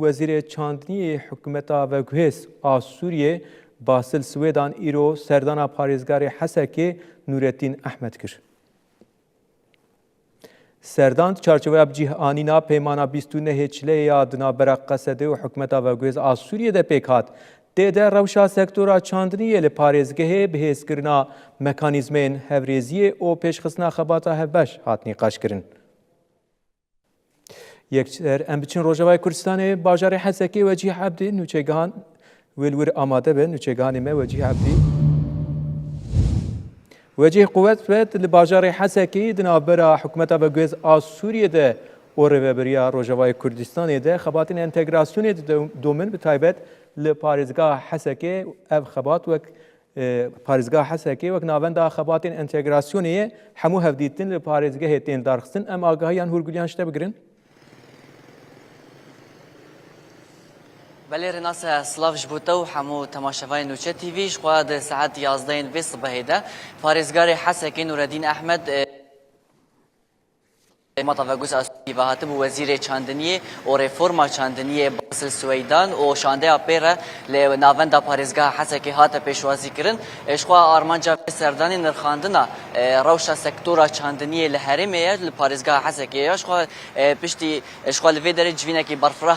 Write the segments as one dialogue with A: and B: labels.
A: وزیر چاندنی حکومتا و گوهس آسوریه باسل سویدان ایرو سردانا پارێزگارê Hesekê Nurettin Ehmed kir. Serdan çarçoveya cîhanîna peymana 29 çilê ya bera Qesedê û hikûmeta vegwêz a Sûriyê de pêk hat. Tê de rewşa sektora çandiniyê li parêzgehê bihêzkirina mekanîzmên hevrêziyê û pêşxistina xebata hevbeş hat nîqaşkirin. Yekçer em biçin Rojavayê Kurdistanê bajarê Hesekê Vecîh Ebdî nûçegehan wêlwîr amade be nûçegehanê me Vecîh Ebdî. Vecîh Quwet li bajarê Hesekê di navbera hikûmeta vegwêz a Sûriyê de û rêveberiya Rojavayê Kurdistanê de xebatên entegrasyonê domin bi taybet li parêzgeha Hesekê ev xebat wek parêzgeha Hesekê wek navenda xebatên entegrasyonê ye hemû hevdîtin li parêzgehê tên darxistin em agahiyan hûrgiliyan ji te bigirin.
B: بله رناس سلاف جبوته و همو تماشاوای نوچه تیویش خواهد ساعت 11 به صبحه ده پارێزگار حسکی نوردین احمد متوجس اسکی و هاتب وزیر چاندنی و رفرما چاندنی باسل سویدان و شانده اپره ل ناوندا پارێزگاه حسکی هات پیشوازی کردن اشخوا آرمانجا سردانی نرخاندنا روشا سکتورا چاندنی ل هرمه ل پارێزگاه حسکی اشخوا پشتی اشخوا لوی در جوینه کی برفرا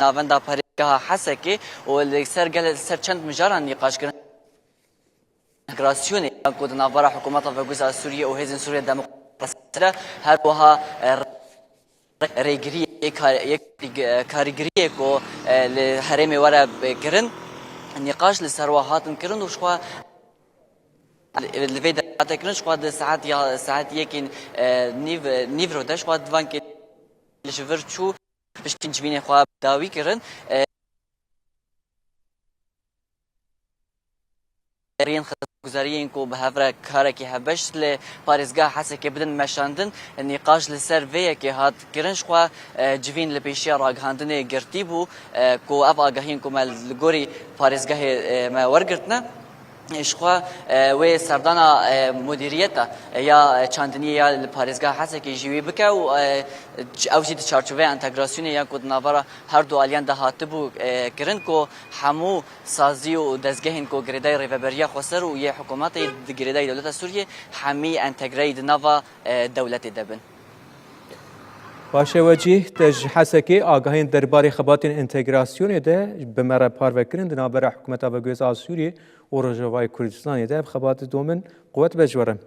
B: ناوندا پارێزگاه حسکی و لسر چند مجاران نقاش کردن انتگراسیون کود ناوبرا حکومت وگوز سوریه و هزین سوریه دموکراسی هر وها ریگری کاریگری کو لحرم ورا کرن نقاش لسروهاتن کرن و شخوا لوی داده کرن شخوا ساعت یکین نیو رو ده شخوا دوان که لشور چو پشتین جبین خواه داوی کرن رین گزارین کو به هفره کاری که هبش ل پارێزگاه حسکی بدن مشاندن نقاش لسر وی که هات کرنش خو جوین لپیشی راگهاندن گرتی بو کو اف آگاهین کو مال گوری پارێزگاه ما ورگرتنا اشخوا و سردانا مدیریتا یا چاندنی یا پارێزگاه حسکی جوی بکه و اوجی چارچوبه انتگراسیون یا کود ناوارا هر دو الیان ده هاتبو کرن کو همو سازی و دزگهین کو گریدای ریوبریا خسر و یه حکومت گریدای دولت سوریه همی انتگرید نوا دولت دبن
A: باشه وجیه تج حسکی آگاهین درباره خباتین انتگراسیون ده به مرا پاروکرین دنابرا حکومت وگوز سوریه و رجوای کردستان ده خبات دومن قوت بجورن